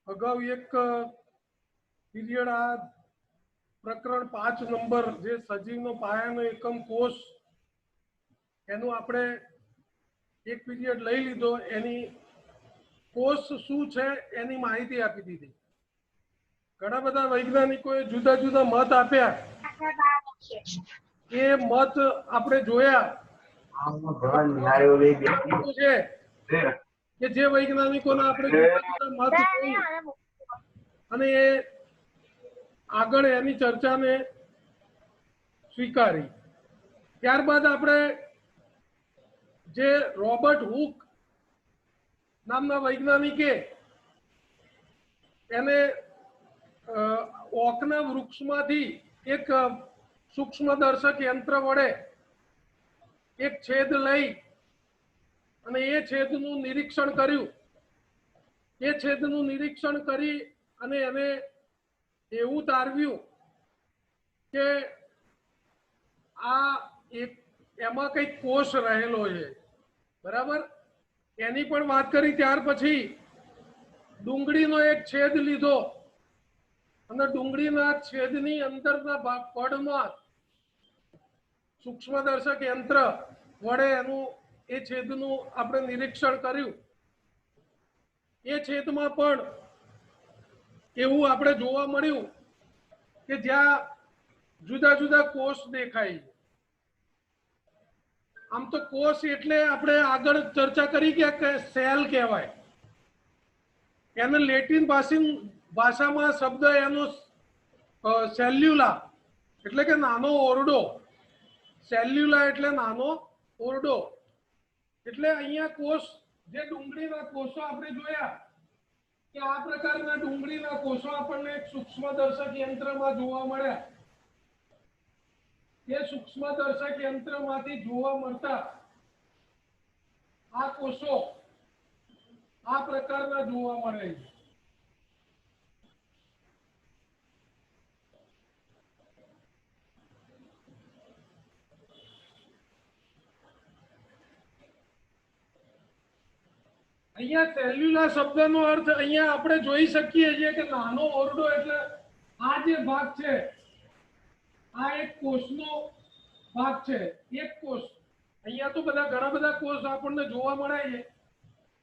અગાઉ એક પીરિયડ આ પ્રકરણ 5 નંબર જે સજીવનો પાયાનો એકમ કોષ એનું આપણે એક પીરિયડ લઈ લીધો, એની કોષ શું છે એની માહિતી આપી દીધી. ઘણા બધા વૈજ્ઞાનિકોએ જુદા જુદા મત આપ્યા. એ મત આપણે જોયા છે કે જે વૈજ્ઞાનિકોના આપણે જુદા જુદા મત જોઈ અને એ આગળ એની ચર્ચાને સ્વીકારી. ત્યારબાદ આપણે જે રોબર્ટ હુક નામના વૈજ્ઞાનિકે એને ઓકના વૃક્ષમાંથી એક સૂક્ષ્મદર્શક યંત્ર વડે એક છેદ લઈ અને એ છેદનું નિરીક્ષણ કર્યું. એ છેદનું નિરીક્ષણ કરી અને એને એવું તારવ્યું કે આ એક એમાં કંઈક કોષ રહેલો છે, બરાબર. એની પણ વાત કરી. ત્યાર પછી ડુંગળીનો એક છેદ લીધો અને ડુંગળીના છેદની અંદરના પડમાં સૂક્ષ્મદર્શક યંત્ર વડે એનું એ છેદનું આપણે નિરીક્ષણ કર્યું. એ છેદમાં પણ એવું આપણે જોવા મળ્યું કે જ્યાં જુદા જુદા કોષ દેખાય. આમ તો કોષ એટલે આપણે આગળ ચર્ચા કરી કે સેલ કહેવાય. એને લેટિન ભાષામાં શબ્દ એનો સેલ્યુલા એટલે કે નાનો ઓરડો. સેલ્યુલા એટલે નાનો ઓરડો. એટલે અહીંયા કોષ જે ડુંગળીના કોષો આપણે જોયા કે આ પ્રકારના ડુંગળીના કોષો આપણને એક સૂક્ષ્મદર્શક યંત્રમાં જોવા મળ્યા. એ સૂક્ષ્મદર્શક યંત્રમાંથી જોવા મળતા આ કોષો આ પ્રકારના જોવા મળે છે. અહીંયા સેલ્યુલા શબ્દનો અર્થ અહીંયા આપણે જોઈ શકીએ છીએ કે નાનો ઓરડો એટલે આ જે ભાગ છે આ એક કોષનો ભાગ છે. એક કોષ. અહીંયા તો ઘણા બધા કોષ આપણને જોવા મળે છે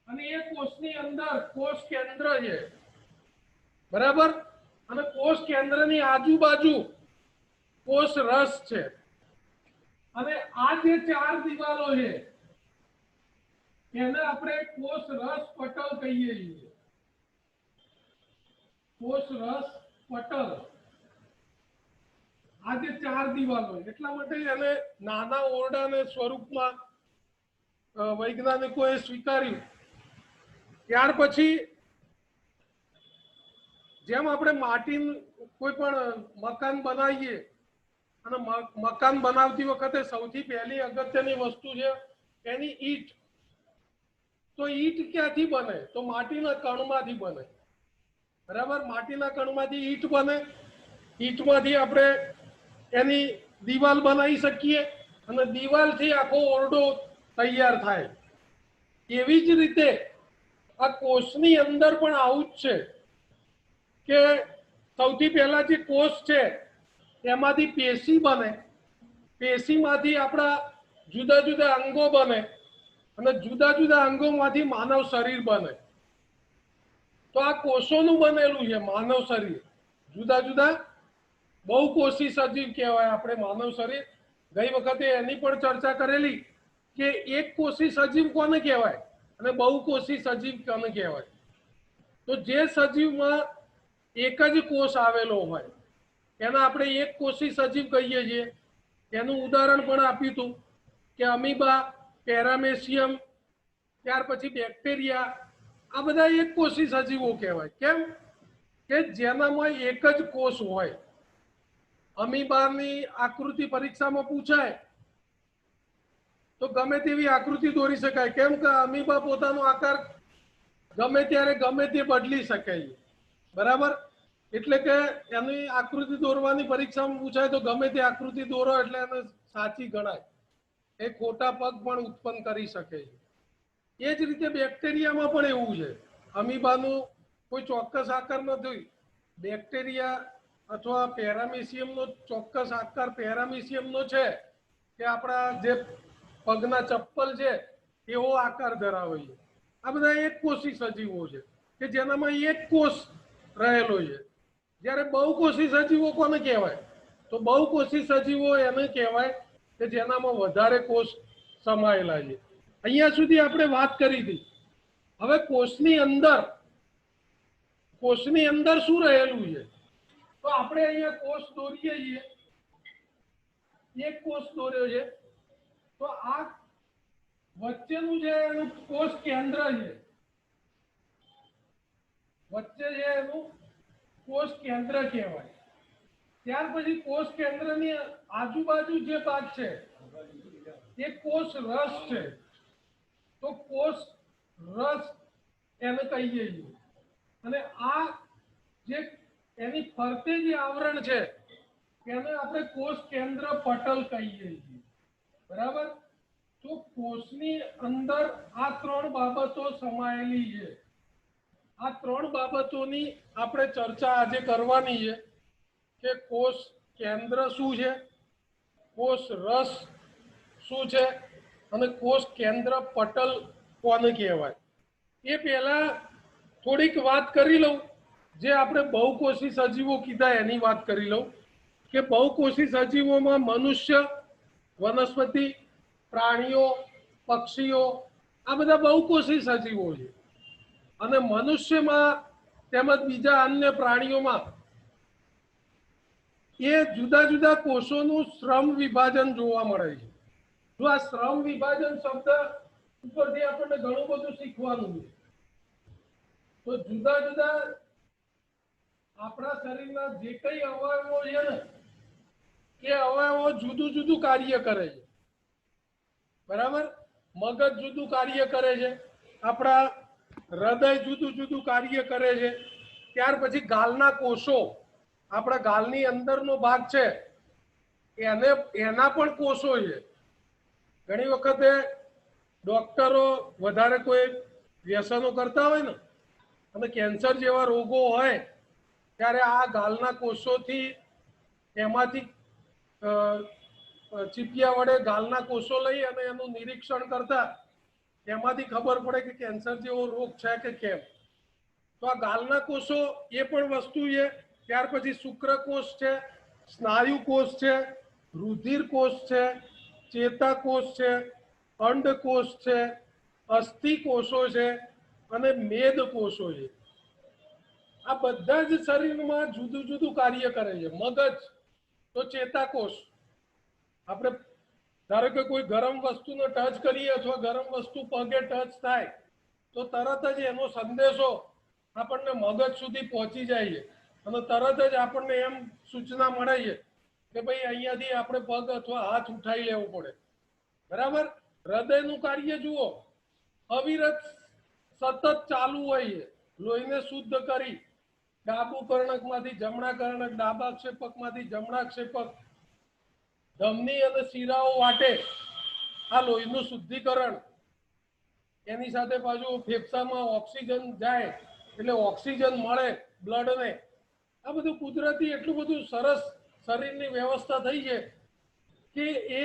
અને એ કોષની અંદર કોષ કેન્દ્ર છે, બરાબર. અને કોષ કેન્દ્રની આજુબાજુ કોષ રસ છે અને આ જે ચાર દિવાલો છે એને આપણે કોષ રસ પટલ કહીએ છીએ. કોષ રસ પટલ. આ જે ચાર દિવાલો, એટલા માટે એને નાના ઓરડાને સ્વરૂપમાં વૈજ્ઞાનિકોએ સ્વીકાર્યું. ત્યાર પછી જેમ આપણે માટીનું કોઈ પણ મકાન બનાવીએ અને મકાન બનાવતી વખતે સૌથી પહેલી અગત્યની વસ્તુ છે એની ઈંટ. તો ઈંટ ક્યાંથી બને? તો માટીના કણમાંથી બને, બરાબર. માટીના કણમાંથી ઈંટ બને. ઈંટમાંથી આપણે એની દિવાલ બનાવી શકીએ અને દિવાલથી આખો ઓરડો તૈયાર થાય. એવી જ રીતે આ કોષની અંદર પણ આવું જ છે કે સૌથી પહેલા જે કોષ છે એમાંથી પેશી બને. પેશીમાંથી આપણા જુદા જુદા અંગો બને અને જુદા જુદા અંગોમાંથી માનવ શરીર બને. તો આ કોષોનું બનેલું છે માનવ શરીર. જુદા જુદા બહુકોષી સજીવ કહેવાય આપણે માનવ શરીર. ગઈ વખતે એની પણ ચર્ચા કરેલી કે એક કોષી સજીવ કોને કહેવાય અને બહુકોષી સજીવ કોને કહેવાય. તો જે સજીવમાં એક જ કોષ આવેલો હોય એને આપણે એક કોષી સજીવ કહીએ છીએ. એનું ઉદાહરણ પણ આપ્યું હતું કે અમીબા, પેરામેસિયમ, ત્યાર પછી બેક્ટેરિયા, આ બધા એક કોષી સજીવો કહેવાય. કેમ કે જેનામાં એક જ કોષ હોય. અમીબાની આકૃતિ પરીક્ષામાં પૂછાય તો ગમે તેવી આકૃતિ દોરી શકાય. કેમ કે અમીબા પોતાનો આકાર ગમે ત્યારે ગમે તે બદલી શકે, બરાબર. એટલે કે એની આકૃતિ દોરવાની પરીક્ષામાં પૂછાય તો ગમે તે આકૃતિ દોરો એટલે એને સાચી ગણાય. એ ખોટા પગ પણ ઉત્પન્ન કરી શકે. એ જ રીતે બેક્ટેરિયામાં પણ એવું છે. અમીબાનું કોઈ ચોક્કસ આકાર નથી. બેક્ટેરિયા અથવા પેરામીશિયમનો ચોક્કસ આકાર પેરામીશિયમનો છે કે આપણા જે પગના ચપ્પલ છે એવો આકાર ધરાવે છે. આ બધા એક કોષી સજીવો છે કે જેનામાં એક કોષ રહેલો છે. જ્યારે બહુકોષી સજીવો કોને કહેવાય? તો બહુકોષી સજીવો એને કહેવાય કે જેનામાં વધારે કોષ સમાયેલા છે. અહીંયા સુધી આપણે વાત કરી હતી. હવે કોષની અંદર શું રહેલું છે? તો આપણે અહીંયા કોષ દોરીએ છીએ. એક કોષ દોર્યો છે. તો આ વચ્ચેનું જે એનું કોષ કેન્દ્ર છે, વચ્ચે જે એનું કોષ કેન્દ્ર કહેવાય. ત્યાર પછી કોષ કેન્દ્રની આજુબાજુ જે ભાગ છે એ કોષ રસ છે. તો કોષ રસ એને કહીએ છીએ. અને આ જે એની ફરતે જે આવરણ છે એને આપણે કોષ કેન્દ્ર પટલ કહીએ છીએ. બરાબર? તો કોષની અંદર આ ત્રણ બાબતો સમાયેલી છે. આ ત્રણ બાબતોની આપણે ચર્ચા આજે કરવાની છે કે કોષ કેન્દ્ર શું છે, કોષ રસ શું છે અને કોષ કેન્દ્ર પટલ કોને કહેવાય. એ પહેલા થોડીક વાત કરી લઉં. જે આપણે બહુકોષી સજીવો કીધા એની વાત કરી લઉં કે બહુકોષી સજીવોમાં મનુષ્ય, વનસ્પતિ, પ્રાણીઓ, પક્ષીઓ આ બધા બહુકોષી સજીવો છે. અને મનુષ્યમાં તેમજ બીજા અન્ય પ્રાણીઓમાં એ જુદા જુદા કોષોનું શ્રમ વિભાજન જોવા મળે છે. જો આ શ્રમ વિભાજન શબ્દ ઉપરથી આપણને ઘણું બધું શીખવાનું છે. તો જુદા જુદા આપણા શરીરના જે કઈ અવયવો છે ને એ અવયવો જુદું જુદું કાર્ય કરે છે. બરાબર? મગજ જુદું કાર્ય કરે છે, આપણા હૃદય જુદું જુદું કાર્ય કરે છે. ત્યાર પછી ગાલના કોષો, આપણા ગાલની અંદરનો ભાગ છે એના પણ કોષો છે. ઘણી વખતે ડોક્ટરો વધારે કોઈ વ્યસનો કરતા હોય ને અને કેન્સર જેવા રોગો હોય ત્યારે આ ગાલના કોષોથી એમાંથી ચીપિયા વડે ગાલના કોષો લઈ અને એનું નિરીક્ષણ કરતા એમાંથી ખબર પડે કે કેન્સર જેવો રોગ છે કે કેમ. તો આ ગાલના કોષો એ પણ વસ્તુ છે. ત્યાર પછી શુક્રકોષ છે, સ્નાયુ કોષ છે, રુધિર કોષ છે, ચેતાકોષ છે, અંડકોષ છે, અસ્થિ કોષો છે અને મેદ કોષો છે. આ બધા જ શરીરમાં જુદું જુદું કાર્ય કરે છે. મગજ તો ચેતાકોષ, આપણે ધારો કે કોઈ ગરમ વસ્તુને ટચ કરીએ અથવા ગરમ વસ્તુ પગે ટચ થાય તો તરત જ એનો સંદેશો આપણને મગજ સુધી પહોંચી જાય છે અને તરત જ આપણને એમ સૂચના મળે છે કે ભાઈ અહીંયાથી આપણે પગ અથવા હાથ ઉઠાઈ લેવો પડે. બરાબર? હૃદયનું કાર્ય જુઓ, અવિરત સતત ચાલુ હોય છે. લોહીને શુદ્ધ કરી ડાબુ કર્ણકમાંથી જમણા કર્ણક, ડાબા ક્ષેપકમાંથી જમણા ક્ષેપક, ધમની અને શિરાઓ વાટે આ લોહીનું શુદ્ધિકરણ. એની સાથે પાછું ફેફસામાં ઓક્સિજન જાય એટલે ઓક્સિજન મળે બ્લડને. આ બધું કુદરતી એટલું બધું સરસ શરીરની વ્યવસ્થા થઈ છે કે એ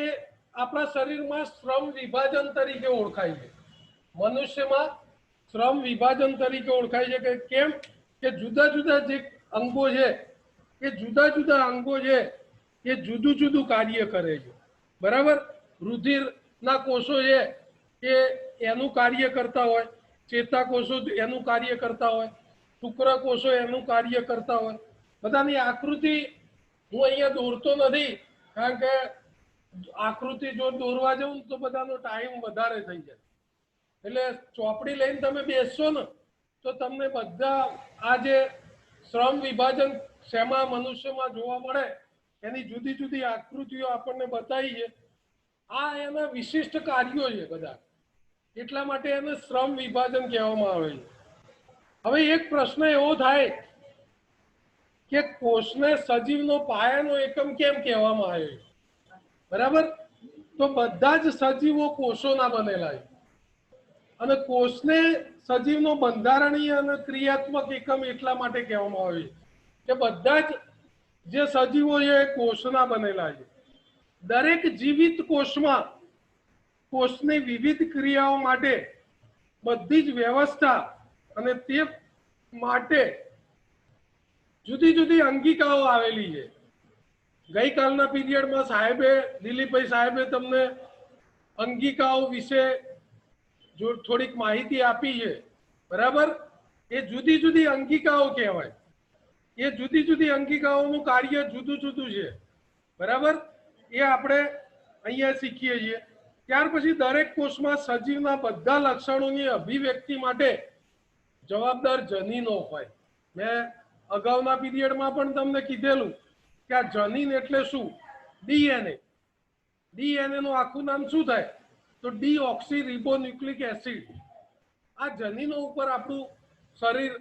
આપણા શરીરમાં શ્રમ વિભાજન તરીકે ઓળખાય છે. મનુષ્યમાં શ્રમ વિભાજન તરીકે ઓળખાય છે કે કેમ કે જુદા જુદા જે અંગો છે એ જુદા જુદા અંગો છે એ જુદું જુદું કાર્ય કરે છે. બરાબર? રુધિરના કોષો છે એ એનું કાર્ય કરતા હોય, ચેતાકોષો એનું કાર્ય કરતા હોય, શુક્રકોષો એનું કાર્ય કરતા હોય. બધાની આકૃતિ હું અહીંયા દોરતો નથી કારણ કે આકૃતિ જો દોરવા જવું તો બધાનો ટાઈમ વધારે થઈ જાય. એટલે ચોપડી લઈને તમે બેસશો ને તો તમને બધા આ જે શ્રમ વિભાજન શેમાં મનુષ્યમાં જોવા મળે એની જુદી જુદી આકૃતિઓ આપણને બતાવી છે. આ એના વિશિષ્ટ કાર્યો છે બધા, એટલા માટે એને શ્રમ વિભાજન કહેવામાં આવે છે. હવે એક પ્રશ્ન એવો થાય કે કોષને સજીવનો પાયાનો એકમ કેમ કહેવામાં આવે છે? બરાબર? તો બધા જ સજીવો કોષોના બનેલા છે. અને કોષને સજીવનો બંધારણીય અને ક્રિયાત્મક એકમ એટલા માટે કહેવામાં આવે છે કે બધા જ જે સજીવો છે એ કોષના બનેલા છે. દરેક જીવિત કોષમાં કોષની વિવિધ ક્રિયાઓ માટે બધી જ વ્યવસ્થા અને તે માટે જુદી જુદી અંગિકાઓ આવેલી છે. ગઈકાલના પીરિયડમાં સાહેબે, દિલીપભાઈ સાહેબે તમને અંગિકાઓ વિશે જો થોડીક માહિતી આપી છે, બરાબર. એ જુદી જુદી અંગિકાઓ કહેવાય. એ જુદી જુદી અંગિકાઓનું કાર્ય જુદું જુદું છે, બરાબર. એ આપણે અહીંયા શીખીએ છીએ. ત્યાર પછી દરેક કોષમાં સજીવના બધા લક્ષણોની અભિવ્યક્તિ માટે જવાબદાર જનીનો હોય. મેં અગાઉના પીરિયડમાં પણ તમને કીધેલું કે આ જનીન એટલે શું? ડીએનએ. ડીએનએ નું આખું નામ શું થાય? તો ડીઓક્સી રિબોન્યુક્લિક એસિડ. આ જનીનો ઉપર આપણું શરીર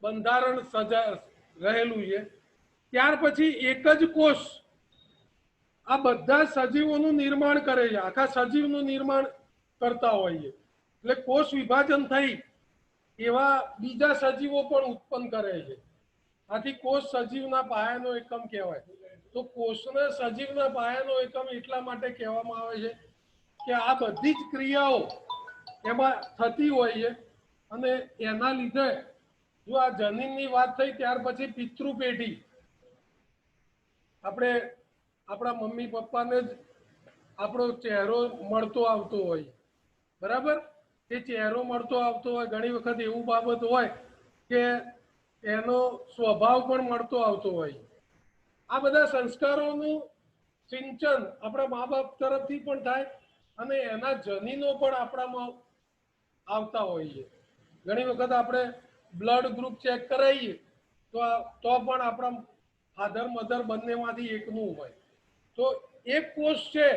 બંધારણ રહેલું છે. ત્યાર પછી એક જ કોષ આ બધા સજીવોનું નિર્માણ કરે છે. આખા સજીવનું નિર્માણ કરતા હોઈએ. એટલે કોષ વિભાજન થઈ એવા બીજા સજીવો પણ ઉત્પન્ન કરે છે. આથી કોષ સજીવના પાયાનો એકમ કહેવાય. તો કોષને સજીવના પાયાનો એકમ એટલા માટે કહેવામાં આવે છે કે આ બધી જ ક્રિયાઓ એમાં થતી હોય છે. અને એના લીધે જો આ જનીનની વાત થઈ ત્યાર પછી પિતૃ પેઢી, આપણે આપણા મમ્મી પપ્પાને જ આપણો ચહેરો મળતો આવતો હોય, બરાબર. એ ચહેરો મળતો આવતો હોય, ઘણી વખત એવું બાબત હોય કે એનો સ્વભાવ પણ મળતો આવતો હોય. આ બધા સંસ્કારોનું સિંચન આપણા મા બાપ તરફથી પણ થાય અને એના જનીનો પણ આપણામાં આવતા હોઈએ. ઘણી વખત આપણે બ્લડ ગ્રુપ ચેક કરાવીએ તો પણ આપણા ફાધર મધર બંનેમાંથી એકનું હોય. તો એક કોષ છે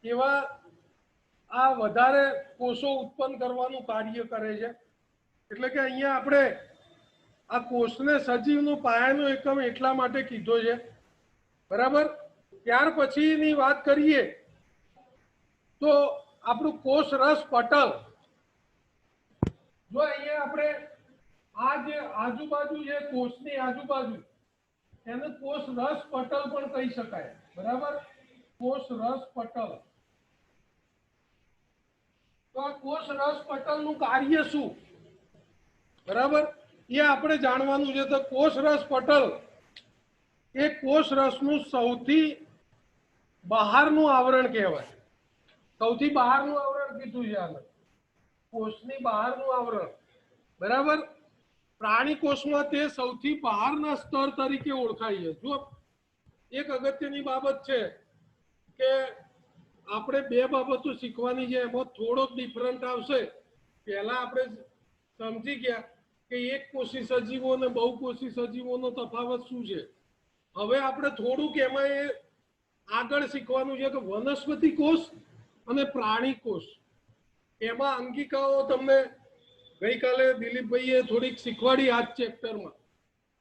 એવા આ વધારે કોષો ઉત્પન્ન કરવાનું કાર્ય કરે છે. એટલે કે અહીંયા આપણે આ કોષને સજીવનો પાયાનો એકમ એટલા માટે કીધો છે, બરાબર. ત્યાર પછીની વાત કરીએ તો આપણું કોષ રસ પટલ. જો અહીંયા આપણે આ જે આજુબાજુ છે કોષની આજુબાજુ એને કોષ રસ પટલ પણ કહી શકાય, બરાબર. કોષ રસ પટલ. તો આ કોષ રસ પટલનું કાર્ય શું, બરાબર, એ આપણે જાણવાનું છે. તો કોષ રસ પટલ એ કોષ રસનું સૌથી બહારનું આવરણ કહેવાય. સૌથી બહારનું આવરણ કીધું છે આને, કોષની બહારનું આવરણ, બરાબર. પ્રાણી કોષમાં તે સૌથી બહારના સ્તર તરીકે ઓળખાય છે. જો એક અગત્યની બાબત છે કે આપણે બે બાબતો શીખવાની છે, એમાં થોડોક ડિફરન્ટ આવશે. પહેલા આપણે સમજી ગયા કે એક કોષી સજીવો અને બહુકોષી સજીવોનો તફાવત શું છે. હવે આપણે થોડુંક એમાં એ આગળ શીખવાનું છે કે વનસ્પતિ કોષ અને પ્રાણી કોષ, એમાં અંગિકાઓ તમને ગઈકાલે દિલીપભાઈએ થોડીક શીખવાડી આ ચેપ્ટરમાં,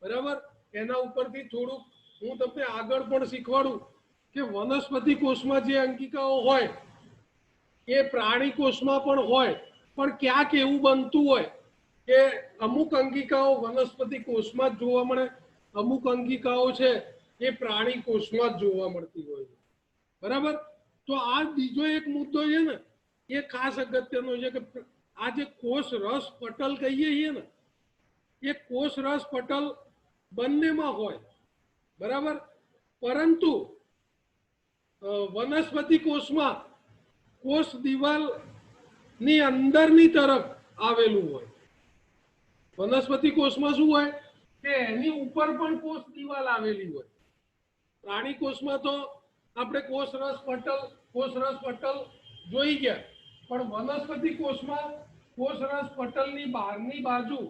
બરાબર. એના ઉપરથી થોડુંક હું તમને આગળ પણ શીખવાડું કે વનસ્પતિ કોષમાં જે અંગિકાઓ હોય એ પ્રાણી કોષમાં પણ હોય, પણ ક્યાંક એવું બનતું હોય કે અમુક અંગિકાઓ વનસ્પતિ કોષમાં જ જોવા મળે, અમુક અંગિકાઓ છે એ પ્રાણી કોષમાં જ જોવા મળતી હોય, બરાબર. તો આ બીજો એક મુદ્દો છે ને એ ખાસ અગત્યનો છે કે આ જે કોષ રસ પટલ કહીએ છીએ ને એ કોષ રસ પટલ બંનેમાં હોય, બરાબર. પરંતુ વનસ્પતિ કોષમાં કોષ દિવાલની અંદરની તરફ આવેલું હોય. વનસ્પતિ કોષમાં શું હોય કે એની ઉપર પણ કોષ દિવાલ આવેલી હોય. પ્રાણી કોષમાં તો આપણે કોષ રસ પટલ જોઈ ગયા, પણ વનસ્પતિ કોષમાં કોષ રસ પટલની બહારની બાજુ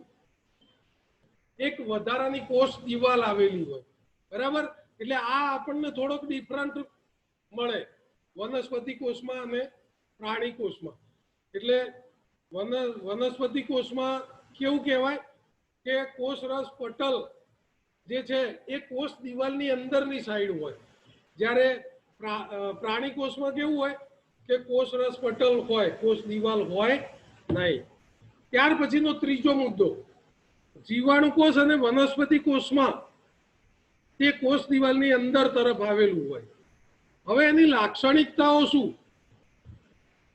એક વધારાની કોષ દિવાલ આવેલી હોય, બરાબર. એટલે આ આપણને થોડોક ડિફરન્ટ મળે વનસ્પતિ કોષમાં અને પ્રાણી કોષમાં. એટલે વનસ્પતિ કોષમાં કેવું કહેવાય કે કોષ રસ પટલ જે છે એ કોષ દિવાલની અંદરની સાઈડ હોય, જ્યારે પ્રાણી કોષમાં કેવું હોય કે કોષ રસ પટલ હોય, કોષ દિવાલ હોય નહીં. ત્યાર પછીનો ત્રીજો મુદ્દો, જીવાણુકોષ અને વનસ્પતિ કોષમાં તે કોષ દિવાલની અંદર તરફ આવેલું હોય. હવે એની લાક્ષણિકતાઓ શું?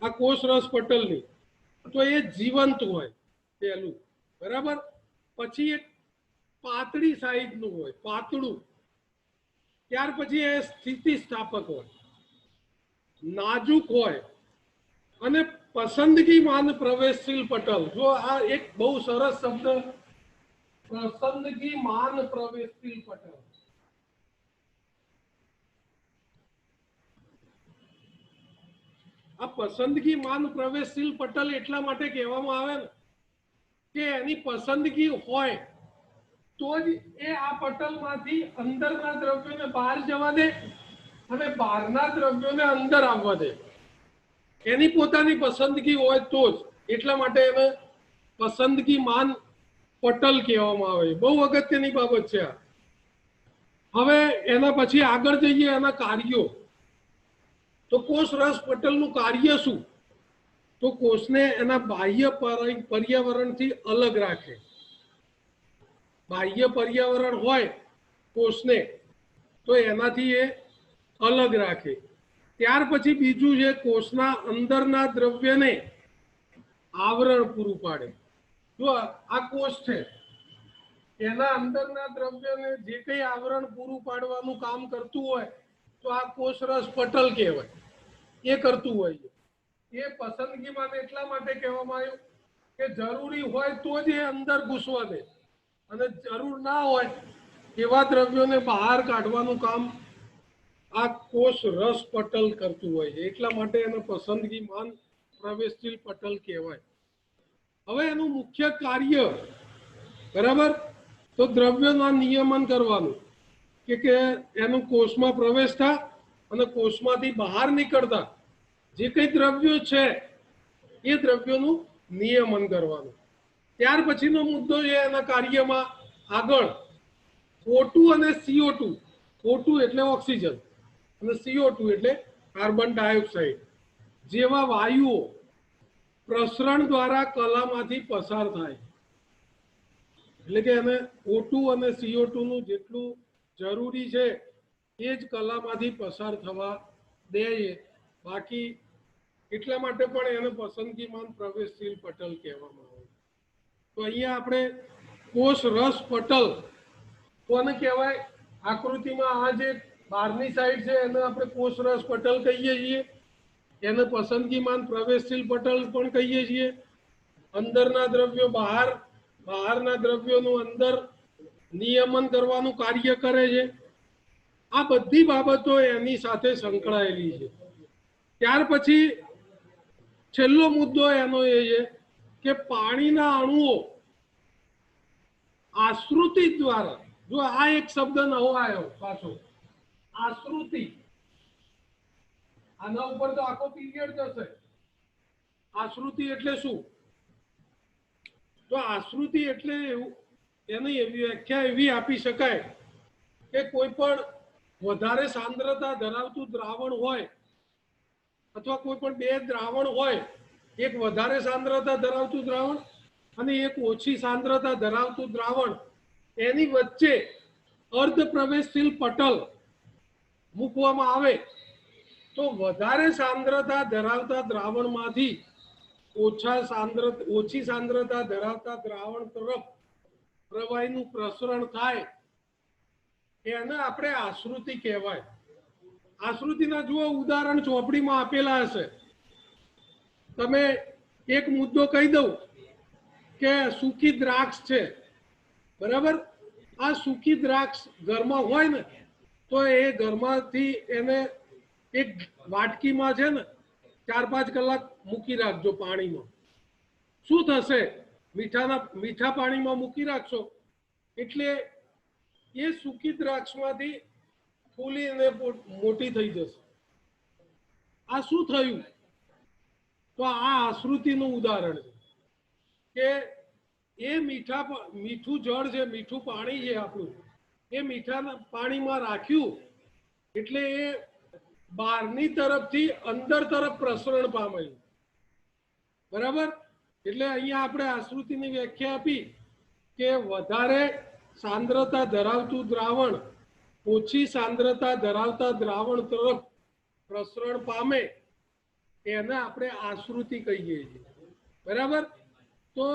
આ કોષ રસ પટલની, તો એ જીવંત હોય પહેલું, બરાબર. પછી એક પાતળી સાઈઝનું હોય, પાતળું. ત્યાર પછી એ સ્થિતિસ્થાપક હોય, નાજુક હોય અને પસંદગીમાન પ્રવેશશીલ પટલ. જો આ એક બહુ સરસ શબ્દ, પસંદગીમાન પ્રવેશશીલ પટલ. આ પસંદગીમાન પ્રવેશશીલ પટલ એટલા માટે કહેવામાં આવે ને કે એની પસંદગી હોય તો જ એ આ પટલમાંથી અંદરના દ્રવ્યોને બહાર જવા દે અને બહારના દ્રવ્યોને અંદર આવવા દે. એની પોતાની પસંદગી હોય તો જ. એટલા માટે એને પસંદગીમાન પટલ કહેવામાં આવે. બહુ અગત્યની બાબત છે આ. હવે એના પછી આગળ જઈએ એના કાર્યો. તો કોષ રસ પટલનું કાર્ય શું? તો કોષને એના બાહ્ય પર્યાવરણથી અલગ રાખે. બાહ્ય પર્યાવરણ હોય કોષને તો એનાથી એ અલગ રાખે. ત્યાર પછી બીજું છે કોષના અંદરના દ્રવ્યને આવરણ પૂરું પાડે. જો આ કોષ છે, એના અંદરના દ્રવ્યને જે કંઈ આવરણ પૂરું પાડવાનું કામ કરતું હોય તો આ કોષ રસ પટલ કહેવાય. એ કરતું હોય છે. એ પસંદગીમાં એટલા માટે કહેવામાં આવ્યું કે જરૂરી હોય તો જ એ અંદર ઘૂસવા દે અને જરૂર ના હોય એવા દ્રવ્યોને બહાર કાઢવાનું કામ આ કોષ રસ પટલ કરતું હોય છે. એટલા માટે એને પસંદગીમાન પ્રવેશશીલ પટલ કહેવાય. હવે એનું મુખ્ય કાર્ય, બરાબર, તો દ્રવ્યોના નિયમન કરવાનું કે એનું કોષમાં પ્રવેશ થાય અને કોષમાંથી બહાર નીકળતા જે કંઈ દ્રવ્યો છે એ દ્રવ્યોનું નિયમન કરવાનું. ત્યાર પછીનો મુદ્દો છે એના કાર્યમાં આગળ O2 અને CO2. O2 એટલે ઓક્સિજન અને CO2 એટલે કાર્બન ડાયોક્સાઇડ જેવા વાયુઓ પ્રસરણ દ્વારા કલામાંથી પસાર થાય. એટલે કે એને O2 અને CO2 નું જેટલું જરૂરી છે એ જ કલામાંથી પસાર થવા દે. બાકી એટલા માટે પણ એને પસંદગીમાન પ્રવેશશીલ પટલ કહેવામાં આવે. તો અહીંયા આપણે કોષ રસ પટલ કોને કહેવાય? આકૃતિમાં આ જે બહારની સાઈડ છે એને આપણે કોષ રસ પટલ કહીએ છીએ. એને પસંદગીમાન પ્રવેશશીલ પટલ પણ કહીએ છીએ. અંદરના દ્રવ્યો બહાર, બહારના દ્રવ્યોનું અંદર નિયમન કરવાનું કાર્ય કરે છે. આ બધી બાબતો એની સાથે સંકળાયેલી છે. ત્યાર પછી છેલ્લો મુદ્દો એનો એ છે કે પાણીના અણુઓ આશ્રુતિ દ્વારા, જો આ એક શબ્દ નવો આવ્યો પાછો, આશ્રુતિ. આના ઉપર તો આખો પીરિયડ જશે. આશ્રુતિ એટલે શું? તો આશ્રુતિ એટલે એની વ્યાખ્યા એવી આપી શકાય કે કોઈ પણ વધારે સાંદ્રતા ધરાવતું દ્રાવણ હોય અથવા કોઈ પણ બે દ્રાવણ હોય, એક વધારે સાંદ્રતા ધરાવતું દ્રાવણ અને એક ઓછી સાંદ્રતા ધરાવતું દ્રાવણ, એની વચ્ચે અર્ધ પ્રવેશશીલ પટલ મૂકવામાં આવે તો વધારે સાંદ્રતા ધરાવતા દ્રાવણમાંથી ઓછી સાંદ્રતા ધરાવતા દ્રાવણ તરફ પ્રવાહીનું પ્રસરણ થાય. એને આપણે આશ્રુતિ કહેવાય. આશ્રુતિના જુઓ ઉદાહરણ ચોપડીમાં આપેલા હશે. તમે એક મુદ્દો કહી દઉં કે સૂકી દ્રાક્ષ છે, બરાબર. આ સૂકી દ્રાક્ષ ઘરમાં હોય ને તો એ ઘરમાંથી એને એક વાટકીમાં છે ને 4-5 કલાક મૂકી રાખજો પાણીમાં. શું થશે? મીઠા પાણીમાં મૂકી રાખશો એટલે એ સૂકી દ્રાક્ષમાંથી ફૂલીને મોટી થઈ જશે. આ શું થયું? તો આ આશ્રુતિનું ઉદાહરણ છે કે એ મીઠું જળ છે, મીઠું પાણી છે આપણું, એ મીઠા પાણીમાં રાખ્યું એટલે એ બહારની તરફથી અંદર તરફ પ્રસરણ પામ્યું, બરાબર. એટલે અહીંયા આપણે આશ્રુતિની વ્યાખ્યા આપી કે વધારે સાંદ્રતા ધરાવતું દ્રાવણ ઓછી સાંદ્રતા ધરાવતા દ્રાવણ તરફ પ્રસરણ પામે એને આપણે આશ્રુતિ કહીએ છીએ, બરાબર? તો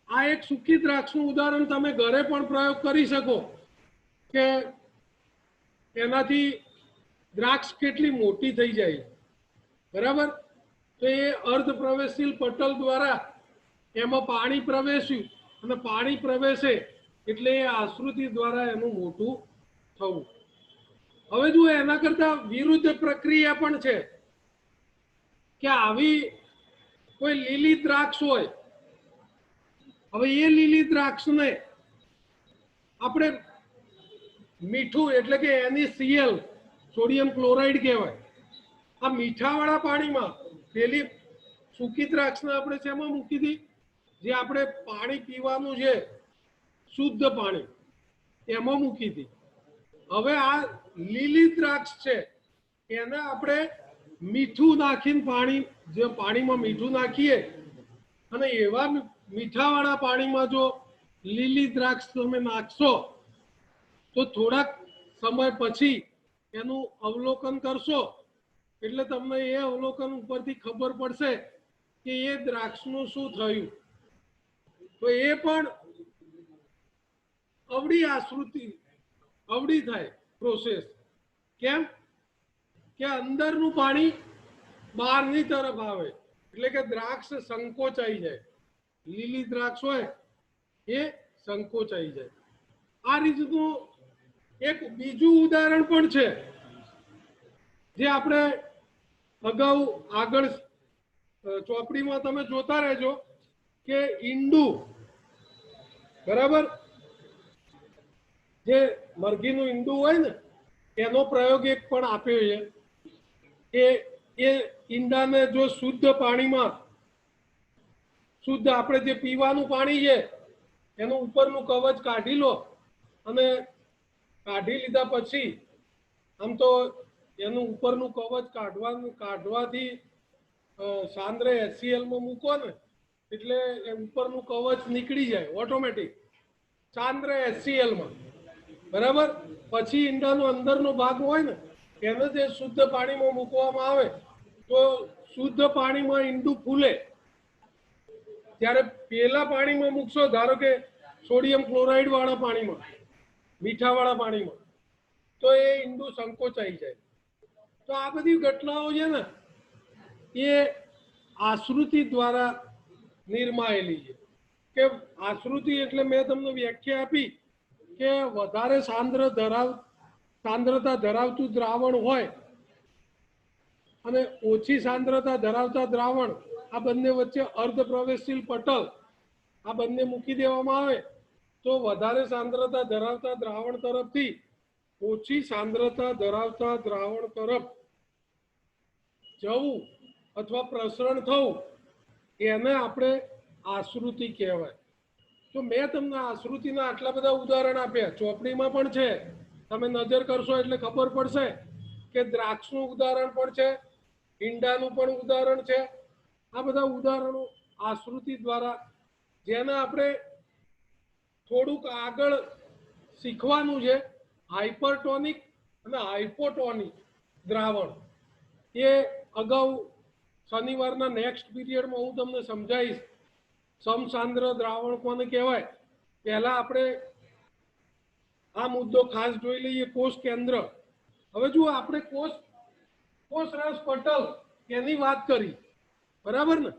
આ એક સૂકી દ્રાક્ષનું ઉદાહરણ તમે ઘરે પણ પ્રયોગ કરી શકો કે એનાથી દ્રાક્ષ કેટલી મોટી થઈ જાય, બરાબર? તો એ અર્ધ પ્રવેશશીલ પટલ દ્વારા એમાં પાણી પ્રવેશ્યું અને પાણી પ્રવેશે એટલે એ આશ્રુતિ દ્વારા એનું મોટું થવું. હવે જો એના કરતા વિરુદ્ધ પ્રક્રિયા પણ છે કે આવી કોઈ લીલી દ્રાક્ષ હોય, હવે એ લીલી દ્રાક્ષને આપણે મીઠું એટલે કે NaCl સોડિયમ ક્લોરાઇડ કહેવાય, આ મીઠાવાળા પાણીમાં પેલી સૂકી દ્રાક્ષને આપણે શેમાં મૂકી હતી? જે આપણે પાણી પીવાનું છે શુદ્ધ પાણી એમાં મૂકી હતી. હવે આ લીલી દ્રાક્ષ છે એને આપણે મીઠું નાખીને પાણી જે પાણીમાં મીઠું નાખીએ અને એવા મીઠાવાળા પાણીમાં જો લીલી દ્રાક્ષ તમે નાખશો તો થોડાક સમય પછી એનું અવલોકન કરશો એટલે તમને એ અવલોકન ઉપરથી ખબર પડશે કે એ દ્રાક્ષનું શું થયું. તો એ પણ અવળી આશ્રુતિ અવળી થાય પ્રોસેસ. કેમ કે અંદરનું પાણી બહારની તરફ આવે એટલે કે દ્રાક્ષ સંકોચાઈ જાય, લીલી દ્રાક્ષ હોય એ સંકોચાઈ જાય. આ રીતનું એક બીજું ઉદાહરણ પણ છે જે આપણે અગાઉ આગળ ચોપડીમાં તમે જોતા રહેજો કે ઈંડું, બરાબર? જે મરઘીનું ઈંડું હોય ને એનો પ્રયોગ એક પણ આપ્યો છે કે એ ઈંડાને જો શુદ્ધ પાણીમાં, શુદ્ધ આપણે જે પીવાનું પાણી છે એનું ઉપરનું કવચ કાઢી લો અને કાઢી લીધા પછી આમ તો એનું ઉપરનું કવચ કાઢવાથી સાંદ્ર HCl માં મૂકો ને એટલે એ ઉપરનું કવચ નીકળી જાય ઓટોમેટિક સાંદ્ર HCl માં, બરાબર? પછી ઈંડાનો અંદરનો ભાગ હોય ને એને જે શુદ્ધ પાણીમાં મૂકવામાં આવે તો શુદ્ધ પાણીમાં ઈંડું ફૂલે. ત્યારે પેલા પાણીમાં મૂકશો, ધારો કે સોડિયમ ક્લોરાઇડ વાળા પાણીમાં, મીઠાવાળા પાણીમાં, તો એ ઈંડું સંકોચાઈ જાય. તો આ બધી ઘટનાઓ છે ને એ આશ્રુતિ દ્વારા નિર્માયેલી છે. કે આશ્રુતિ એટલે મેં તમને વ્યાખ્યા આપી કે વધારે સાંદ્રતા ધરાવતું દ્રાવણ હોય અને ઓછી સાંદ્રતા ધરાવતા દ્રાવણ, આ બંને વચ્ચે અર્ધ પ્રવેશશીલ પટલ આ બંને મૂકી દેવામાં આવે તો વધારે સાંદ્રતા ધરાવતા દ્રાવણ તરફથી ઓછી સાંદ્રતા ધરાવતા દ્રાવણ તરફ જવું અથવા પ્રસરણ થવું એને આપણે આશ્રુતિ કહેવાય. તો મેં તમને આશ્રુતિના આટલા બધા ઉદાહરણ આપ્યા, ચોપડીમાં પણ છે, તમે નજર કરશો એટલે ખબર પડશે કે દ્રાક્ષનું ઉદાહરણ પણ છે, ઈંડાનું પણ ઉદાહરણ છે. આ બધા ઉદાહરણો આશ્રુતિ દ્વારા, જેને આપણે થોડુંક આગળ શીખવાનું છે, હાઇપરટોનિક અને હાઇપોટોનિક દ્રાવણ, એ અગાઉ શનિવારના નેક્સ્ટ પીરિયડમાં હું તમને સમજાવીશ. સમસાંદ્ર દ્રાવણ કોને કહેવાય પહેલા આપણે આ મુદ્દો ખાસ જોઈ લઈએ. કોષ કેન્દ્ર. હવે જો આપણે કોષ રસ પટલ એની વાત કરી, બરાબર ને?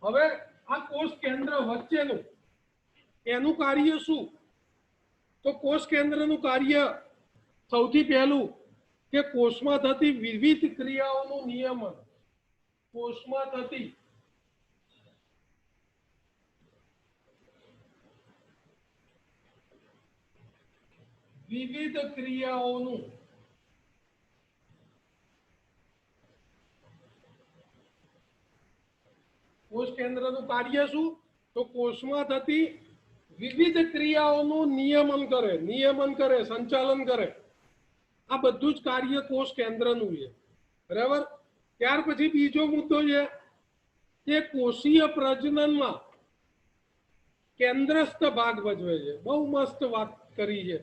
હવે આ કોષ કેન્દ્ર વચ્ચેનું એનું કાર્ય શું? તો કોષ કેન્દ્રનું કાર્ય સૌથી પહેલું કે કોષમાં થતી વિવિધ ક્રિયાઓનું નિયમન. કોષમાં થતી વિવિધ ક્રિયાઓનું કોષ કેન્દ્રનું કાર્ય શું? તો કોષમાં થતી વિવિધ ક્રિયાઓનું નિયમન કરે, સંચાલન કરે. આ બધું જ કાર્ય કોષ કેન્દ્રનું છે, બરાબર? ત્યાર પછી બીજો મુદ્દો છે તે કોષીય પ્રજનનમાં કેન્દ્રસ્થ ભાગ ભજવે છે। બહુ મસ્ત વાત કરી છે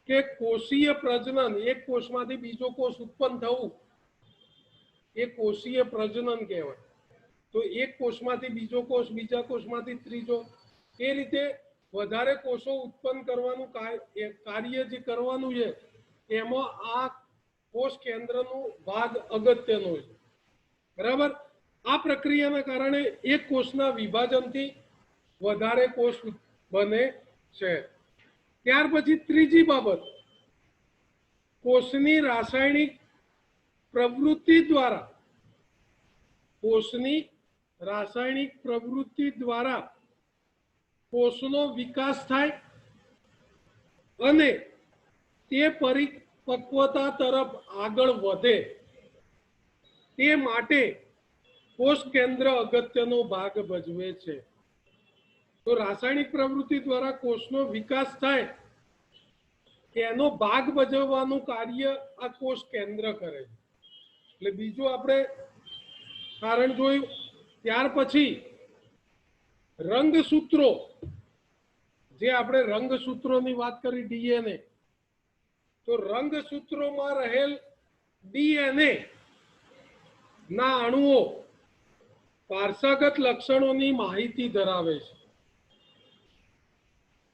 કે કોષીય પ્રજનન, એક કોષમાંથી બીજો કોષ ઉત્પન્ન થવું એ કોષીય પ્રજનન કહેવાય। તો એક કોષમાંથી બીજો કોષ, બીજા કોષમાંથી ત્રીજો, એ રીતે વધારે કોષો ઉત્પન્ન કરવાનું કાર્ય જે કરવાનું છે એમાં આ કોષ કેન્દ્રનો ભાગ અગત્યનો છે, બરાબર। આ પ્રક્રિયાના કારણે એક કોષના વિભાજનથી વધારે કોષ બને છે। ત્યાર પછી ત્રીજી બાબત, કોષની રાસાયણિક પ્રવૃત્તિ દ્વારા, કોષની રાસાયણિક પ્રવૃત્તિ દ્વારા કોષનો વિકાસ થાય અને તે પરિપક્વતા તરફ આગળ વધે તે માટે કોષ કેન્દ્ર અગત્યનો ભાગ ભજવે છે। તો રાસાયણિક પ્રવૃત્તિ દ્વારા કોષનો વિકાસ થાય એનો ભાગ ભજવવાનું કાર્ય આ કોષ કેન્દ્ર કરે છે। એટલે બીજું આપણે કારણ જોયું। ત્યાર પછી રંગસૂત્રો, જે આપણે રંગસૂત્રોની વાત કરી ડીએનએ, તો રંગસૂત્રોમાં રહેલ ડીએનએ ના અણુઓ વારસાગત લક્ષણોની માહિતી ધરાવે છે।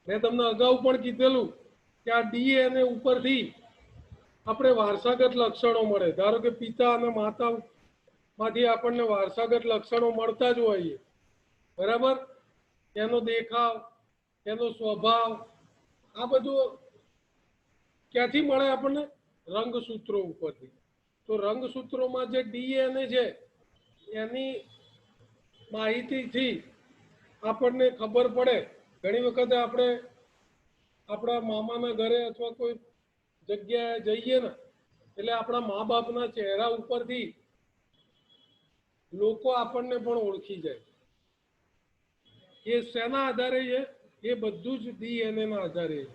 મેં તમને અગાઉ પણ કીધેલું કે આ ડીએનએ ઉપરથી આપણે વારસાગત લક્ષણો મળે। ધારો કે પિતા અને માતા માંથી આપણને વારસાગત લક્ષણો મળતા જ હોય, બરાબર। એનો દેખાવ, એનો સ્વભાવ, આ બધું ક્યાંથી મળે આપણને? રંગસૂત્રો ઉપરથી। તો રંગસૂત્રોમાં જે ડીએનએ છે એની માહિતીથી આપણને ખબર પડે। ઘણી વખત આપણે આપણા મામાના ઘરે અથવા કોઈ જગ્યાએ જઈએ ને એટલે આપણા મા બાપના ચહેરા ઉપરથી લોકો આપણને પણ ઓળખી જાય। એ શેના આધારે છે? એ બધું જ ડીએનએ ના આધારે છે।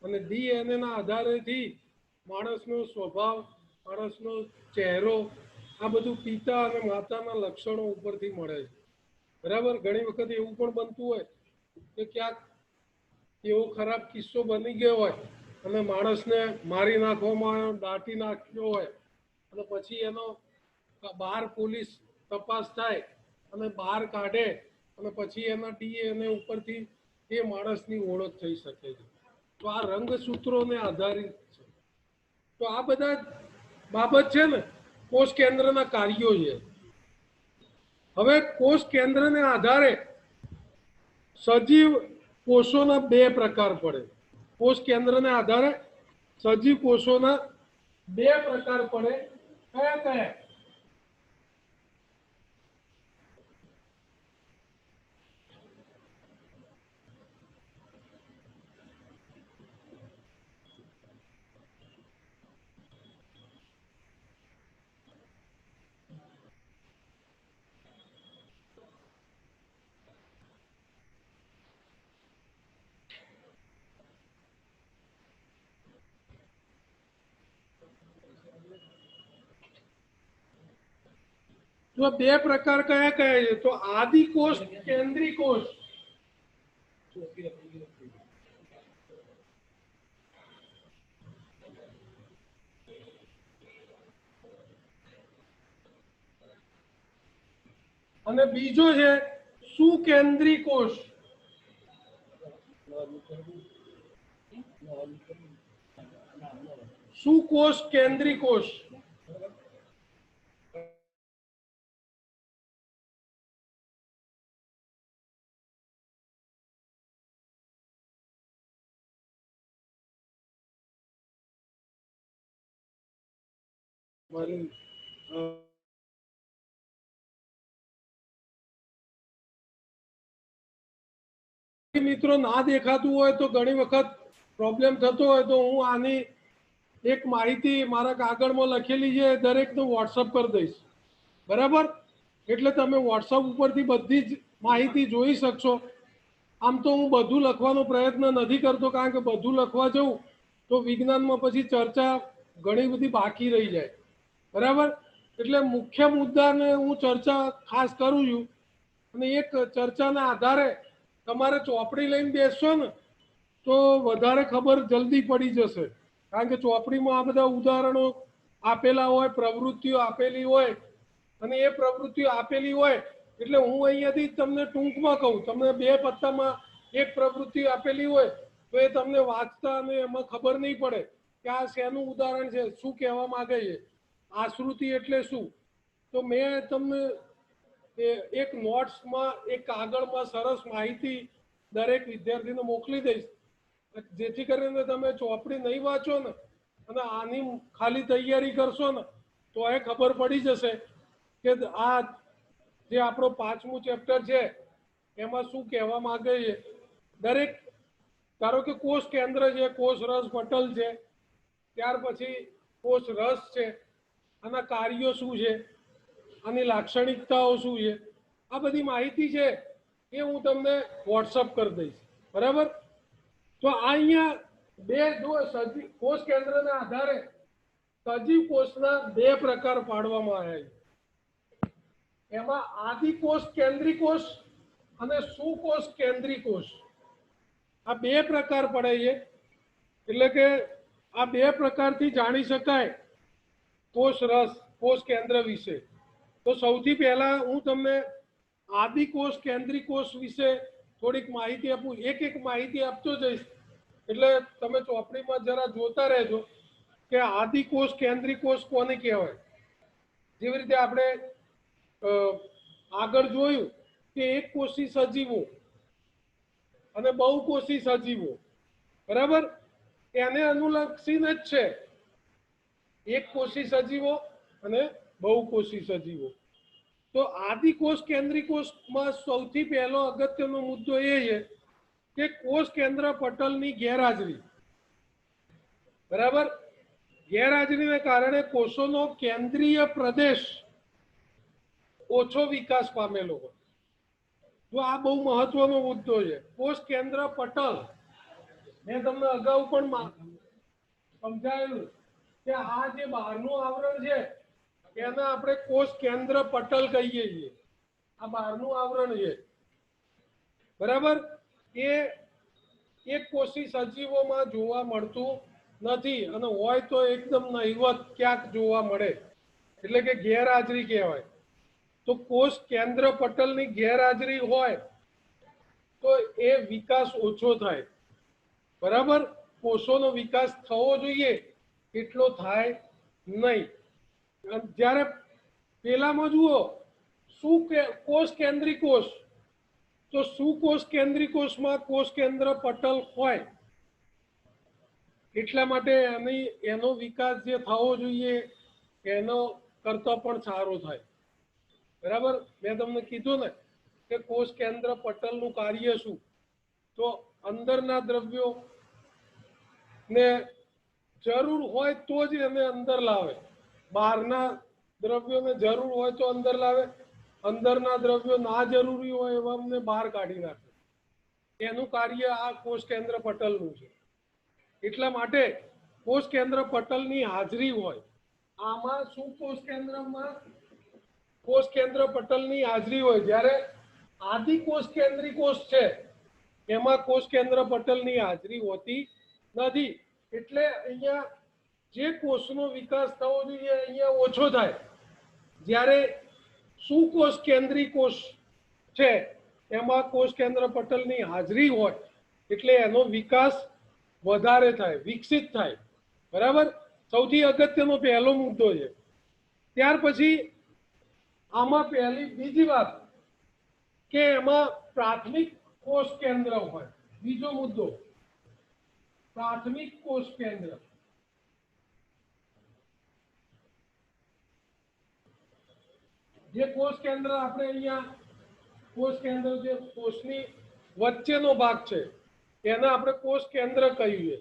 અને ડીએનએ ના આધારેથી માણસનો સ્વભાવ, માણસનો ચહેરો, આ બધું પિતા અને માતાના લક્ષણો ઉપરથી મળે છે, બરાબર। ઘણી વખત એવું પણ બનતું હોય કે ક્યાંક એવો ખરાબ કિસ્સો બની ગયો હોય અને માણસને મારી નાખવામાં આવ્યો, દાટી નાખ્યો હોય અને પછી એનો બહાર પોલીસ તપાસ થાય અને બહાર કાઢે અને પછી એના ડીએનએ ઉપરથી એ માણસની ઓળખ થઈ શકે છે। તો આ રંગસૂત્રોને આધારિત છે। તો આ બધા બાબત છે ને કોષ કેન્દ્રના કાર્યો છે। હવે કોષ કેન્દ્રને આધારે સજીવ કોષોના બે પ્રકાર પડે। કોષ કેન્દ્રને આધારે સજીવ કોષોના બે પ્રકાર પડે। કયા કયા? તો બે પ્રકાર કયા કયા છે? તો આદિ કોષ, કેન્દ્રી કોષ। અને બીજો છે સુકેન્દ્રી કોષ। સુકોષ, કેન્દ્રી કોષ। મિત્રો ના દેખાતું હોય તો ઘણી વખત પ્રોબ્લેમ થતો હોય તો હું આની એક માહિતી મારા કાગળમાં લખેલી છે, દરેકને વોટ્સઅપ કરી દઈશ, બરાબર। એટલે તમે વોટ્સઅપ ઉપરથી બધી જ માહિતી જોઈ શકશો। આમ તો હું બધું લખવાનો પ્રયત્ન નથી કરતો, કારણ કે બધું લખવા જઉં તો વિજ્ઞાનમાં પછી ચર્ચા ઘણી બધી બાકી રહી જાય, બરાબર। એટલે મુખ્ય મુદ્દાને હું ચર્ચા ખાસ કરું છું અને એક ચર્ચાના આધારે તમારે ચોપડી લઈને બેસશો ને તો વધારે ખબર જલ્દી પડી જશે, કારણ કે ચોપડીમાં આ બધા ઉદાહરણો આપેલા હોય, પ્રવૃત્તિઓ આપેલી હોય અને એ પ્રવૃત્તિઓ આપેલી હોય એટલે હું અહીંયાથી તમને ટૂંકમાં કહું, તમને 2 પત્તામાં એક પ્રવૃત્તિ આપેલી હોય તો એ તમને વાંચતા અને એમાં ખબર નહીં પડે કે આ શેનું ઉદાહરણ છે, શું કહેવા માંગે છે, આશ્રુતિ એટલે શું. તો મેં તમને એક નોટ્સમાં એક કાગળમાં સરસ માહિતી દરેક વિદ્યાર્થીને મોકલી દઈશ, જેથી કરીને તમે ચોપડી નહીં વાંચો ને અને આની ખાલી તૈયારી કરશો ને તો એ ખબર પડી જશે કે આ જે આપણો 5મું ચેપ્ટર છે એમાં શું કહેવા માંગે છે. દરેક ધારો કે કોષ કેન્દ્ર છે, કોષ રસ પટલ છે, ત્યાર પછી કોષ રસ છે, આના કાર્યો શું છે, આની લાક્ષણિકતાઓ શું છે, આ બધી માહિતી છે એ હું તમને વોટ્સઅપ કરી દઈશ. બરાબર. તો આ અહીંયા જો સજીવ કોષ કેન્દ્રના આધારે સજીવ કોષના 2 પ્રકાર પાડવામાં આવ્યા છે. એમાં આદિકોષ કેન્દ્રી કોષ અને સુકોષ કેન્દ્રી કોષ, આ 2 પ્રકાર પડે છે. એટલે કે આ 2 પ્રકારથી જાણી શકાય કોષ રસ, કોષ કેન્દ્ર વિશે. તો સૌથી પહેલા હું તમને આદિકોષ કેન્દ્રી કોષ વિશે થોડીક માહિતી આપું, એક માહિતી આપતો જઈશ એટલે તમે ચોપડીમાં જરા જોતા રહેજો કે આદિકોષ કેન્દ્રી કોષ કોને કહેવાય. જેવી રીતે આપણે આગળ જોયું કે એક કોષી સજીવો અને બહુકોષી સજીવો, બરાબર, એને અનુલક્ષીને જ છે એક કોષી સજીવો અને બહુકોષી સજીવો. તો આદિકોષ કેન્દ્રી કોષમાં સૌથી પહેલો અગત્યનો મુદ્દો એ છે કે કોષ કેન્દ્ર પટલની ગેરહાજરી. બરાબર. ગેરહાજરીને કારણે કોષોનો કેન્દ્રીય પ્રદેશ ઓછો વિકાસ પામેલો હોય. તો આ બહુ મહત્વનો મુદ્દો છે. કોષ કેન્દ્ર પટલ મેં તમને અગાઉ પણ સમજાયેલું કે આ જે બહારનું આવરણ છે એને આપણે કોષ કેન્દ્ર પટલ કહીએ છીએ. આ બહારનું આવરણ છે, બરાબર. એ એક કોષી સજીવોમાં જોવા મળતું નથી અને હોય તો એકદમ નહિવત ક્યાંક જોવા મળે, એટલે કે ગેરહાજરી કહેવાય. તો કોષ કેન્દ્ર પટલની ગેરહાજરી હોય તો એ વિકાસ ઓછો થાય. બરાબર. કોષોનો વિકાસ થવો જોઈએ એટલો થાય નહીં. જ્યારે પેલામાં જુઓ શું કે કોષ કેન્દ્રી કોષ, તો સુકોષ કેન્દ્રી કોષમાં કોષ કેન્દ્ર પટલ હોય એટલા માટે એનો વિકાસ જે થવો જોઈએ એનો કરતા પણ સારો થાય. બરાબર. મેં તમને કીધું ને કે કોષ કેન્દ્ર પટલનું કાર્ય શું, તો અંદરના દ્રવ્યો ને જરૂર હોય તો જ એને અંદર લાવે, બહારના દ્રવ્યોને જરૂર હોય તો અંદર લાવે, અંદરના દ્રવ્યો ના જરૂરી હોય એવા અમને બહાર કાઢી નાખે. એનું કાર્ય આ કોષ કેન્દ્ર પટલનું છે. એટલા માટે કોષ કેન્દ્ર પટલની હાજરી હોય. આમાં શું કોષ કેન્દ્રમાં કોષ કેન્દ્ર પટલની હાજરી હોય. જ્યારે આદિકોષ કેન્દ્રી કોષ છે એમાં કોષ કેન્દ્ર પટલની હાજરી હોતી નથી. એટલે અહીંયા જે કોષનો વિકાસ થવો જોઈએ અહીંયા ઓછો થાય. જ્યારે સુકોષ કેન્દ્રી કોષ છે એમાં કોષ કેન્દ્ર પટલની હાજરી હોય એટલે એનો વિકાસ વધારે થાય, વિકસિત થાય. બરાબર. સૌથી અગત્યનો પહેલો મુદ્દો છે. ત્યાર પછી આમાં બીજી વાત કે એમાં પ્રાથમિક કોષ કેન્દ્ર હોય. બીજો મુદ્દો પ્રાથમિક કોષ કેન્દ્ર. જે કોષ કેન્દ્ર આપણે અહીંયા કોષ કેન્દ્ર જે કોષની વચ્ચેનો ભાગ છે એને આપણે કોષ કેન્દ્ર કહીએ.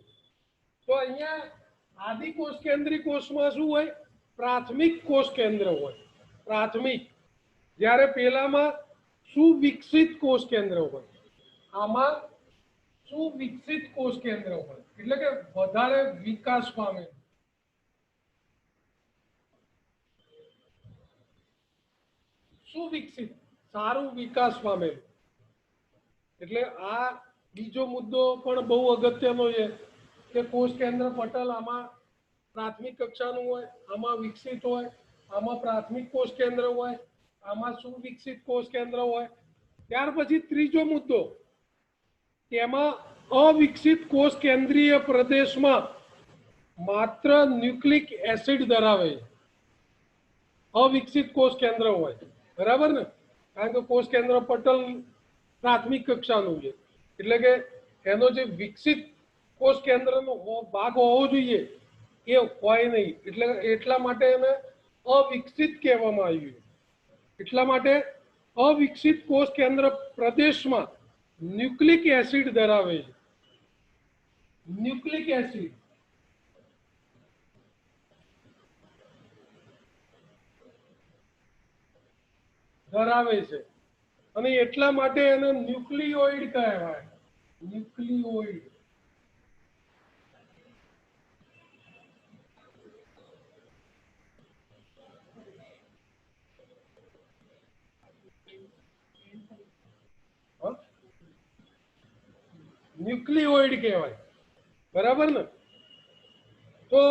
તો અહીંયા આદિકોષ કેન્દ્રી કોષમાં શું હોય, પ્રાથમિક કોષ કેન્દ્ર હોય, પ્રાથમિક. જ્યારે પેલામાં સુવિકસિત કોષ કેન્દ્ર હોય, આમાં સુવિકસિત કોષ કેન્દ્ર હોય, એટલે કે વધારે વિકાસ પામે. સુવિકસિત, સારું વિકાસ પામેલું. એટલે આ બીજો મુદ્દો પણ બહુ અગત્યનો છે કે કોષ કેન્દ્ર પટલ આમાં પ્રાથમિક કક્ષાનું હોય, આમાં વિકસિત હોય, આમાં પ્રાથમિક કોષ કેન્દ્ર હોય, આમાં સુવિકસિત કોષ કેન્દ્ર હોય. ત્યાર પછી ત્રીજો મુદ્દો, તેમાં અવિકસિત કોષ કેન્દ્રીય પ્રદેશમાં માત્ર ન્યુક્લિક એસિડ ધરાવે છે. અવિકસિત કોષ કેન્દ્ર હોય, બરાબર ને? કારણ કે કોષ કેન્દ્ર પટલ પ્રાથમિક કક્ષાનું છે, એટલે કે એનો જે વિકસિત કોષ કેન્દ્રનો ભાગ હોવો જોઈએ એ હોય નહીં, એટલે એટલા માટે એને અવિકસિત કહેવામાં આવ્યું. એટલા માટે અવિકસિત કોષ કેન્દ્ર પ્રદેશમાં ન્યુક્લિક એસિડ ધરાવે છે. ન્યુક્લિક એસિડ ધરાવે છે અને એટલા માટે એને ન્યુક્લિયોઇડ કહેવાય. ન્યુક્લિયોઇડ. ન્યુક્લિયોઇડ કહેવાય, બરાબર ને? તો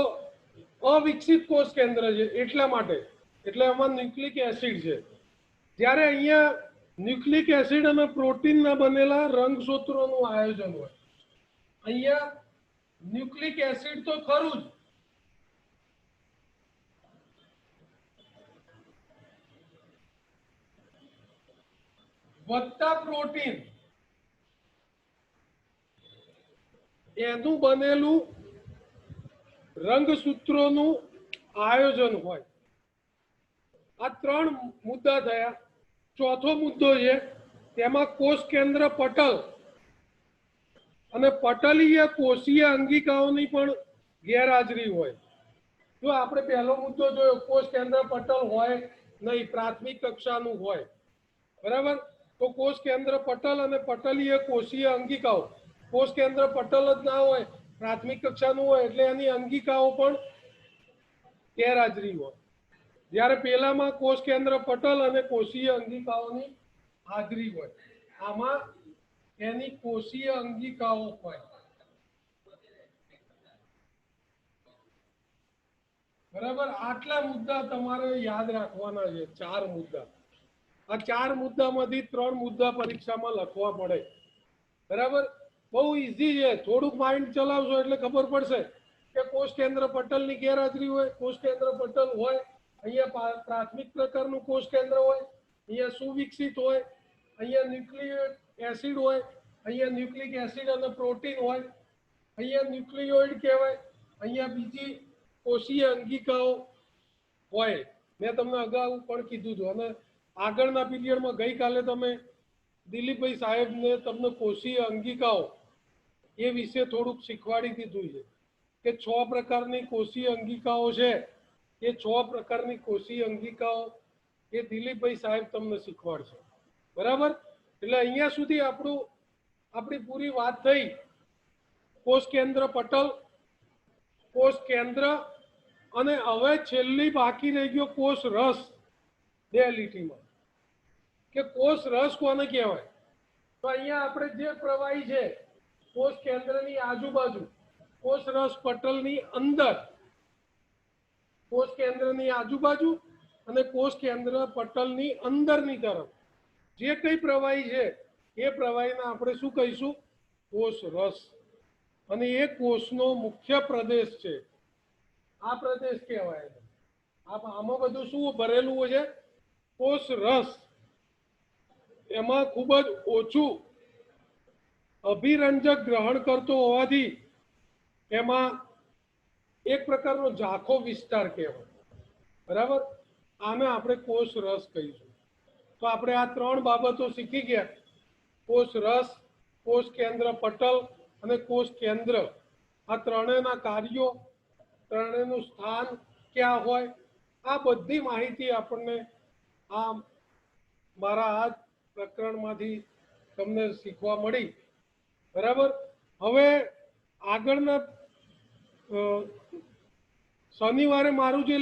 અવિકસિત કોષ કેન્દ્ર છે એટલા માટે, એટલે એમાં ન્યુક્લિક એસિડ છે. જ્યારે અહીંયા ન્યુક્લિક એસિડ અને પ્રોટીનના બનેલા રંગસૂત્રોનું આયોજન હોય. અહીંયા ન્યુક્લિક એસિડ તો ખરું જ, વત્તા પ્રોટીન, એનું બનેલું રંગસૂત્રોનું આયોજન હોય. આ ત્રણ મુદ્દા થયા. ચોથો મુદ્દો છે તેમાં કોષ કેન્દ્ર પટલ અને પટલીય કોષીય અંગિકાઓની પણ ગેરહાજરી હોય. જો આપણે પહેલો મુદ્દો જોયો, કોષ કેન્દ્ર પટલ હોય નહીં, પ્રાથમિક કક્ષાનું હોય, બરાબર? તો કોષ કેન્દ્ર પટલ અને પટલીય કોષીય અંગિકાઓ, કોષ કેન્દ્ર પટલ જ ના હોય, પ્રાથમિક કક્ષાનું હોય, એટલે એની અંગિકાઓ પણ ગેરહાજરી હોય. જ્યારે પેલામાં કોષ કેન્દ્ર પટલ અને કોષીય અંગિકાઓની હાજરી હોય, આમાં એની કોષીય અંગિકાઓ હોય. બરાબર? આટલા મુદ્દા તમારે યાદ રાખવાના છે, 4 મુદ્દા. આ 4 મુદ્દામાંથી 3 મુદ્દા પરીક્ષામાં લખવા પડે, બરાબર? બહુ ઈઝી છે, થોડુંક માઇન્ડ ચલાવશો એટલે ખબર પડશે કે કોષ કેન્દ્ર પટલની ગેરહાજરી હોય, કોષ કેન્દ્ર પટલ હોય, અહીંયા પ્રાથમિક પ્રકારનું કોષ કેન્દ્ર હોય, અહીંયા સુવિકસિત હોય, અહીંયા ન્યુક્લિક એસિડ હોય, અહીંયા ન્યુક્લિક એસિડ અને પ્રોટીન હોય, અહીંયા ન્યુક્લિયોઇડ કહેવાય, અહીંયા બીજી કોષીય અંગિકાઓ હોય. મેં તમને અગાઉ પણ કીધું હતું, અને આગળના પીરિયડમાં ગઈકાલે તમે દિલીપભાઈ સાહેબને તમને કોષીય અંગિકાઓ એ વિશે થોડુંક શીખવાડી દીધું છે કે 6 પ્રકારની કોષીય અંગિકાઓ છે. એ 6 પ્રકારની કોષીય અંગિકાઓ એ દિલીપભાઈ સાહેબ તમને શીખવાડશે, બરાબર? એટલે અહીંયા સુધી આપણી પૂરી વાત થઈ. કોષ કેન્દ્ર પટલ, કોષ કેન્દ્ર, અને હવે છેલ્લી બાકી રહી ગયો કોષ રસ. 2 લીટીમાં કે કોષ રસ કોને કહેવાય? તો અહીંયા આપણે જે પ્રવાહી છે કોષ કેન્દ્રની આજુબાજુ, કોષ રસ પટલની અંદર, કોષ કેન્દ્રની આજુબાજુ અને કોષ કેન્દ્ર પટલની અંદરની તરફ જે કંઈ પ્રવાહી છે એ પ્રવાહીને આપણે શું કહીશું? કોષ રસ. અને એ કોષનો મુખ્ય પ્રદેશ છે. આ પ્રદેશ કહેવાય. આમાં બધું શું ભરેલું હોય છે? કોષ રસ. એમાં ખૂબ જ ઓછું અભિરંજક ગ્રહણ કરતો હોવાથી એમાં એક પ્રકારનો ઝાંખો વિસ્તાર કહેવાય, બરાબર? આને આપણે કોષ રસ કહીશું. તો આપણે આ 3 બાબતો શીખી ગયા: કોષ રસ, કોષ કેન્દ્ર પટલ અને કોષ કેન્દ્ર. આ ત્રણેયના કાર્યો, ત્રણેયનું સ્થાન ક્યાં હોય, આ બધી માહિતી આપણને આ મારા આ પ્રકરણમાંથી તમને શીખવા મળી, બરાબર? હવે આગળના શનિવારે મારું જે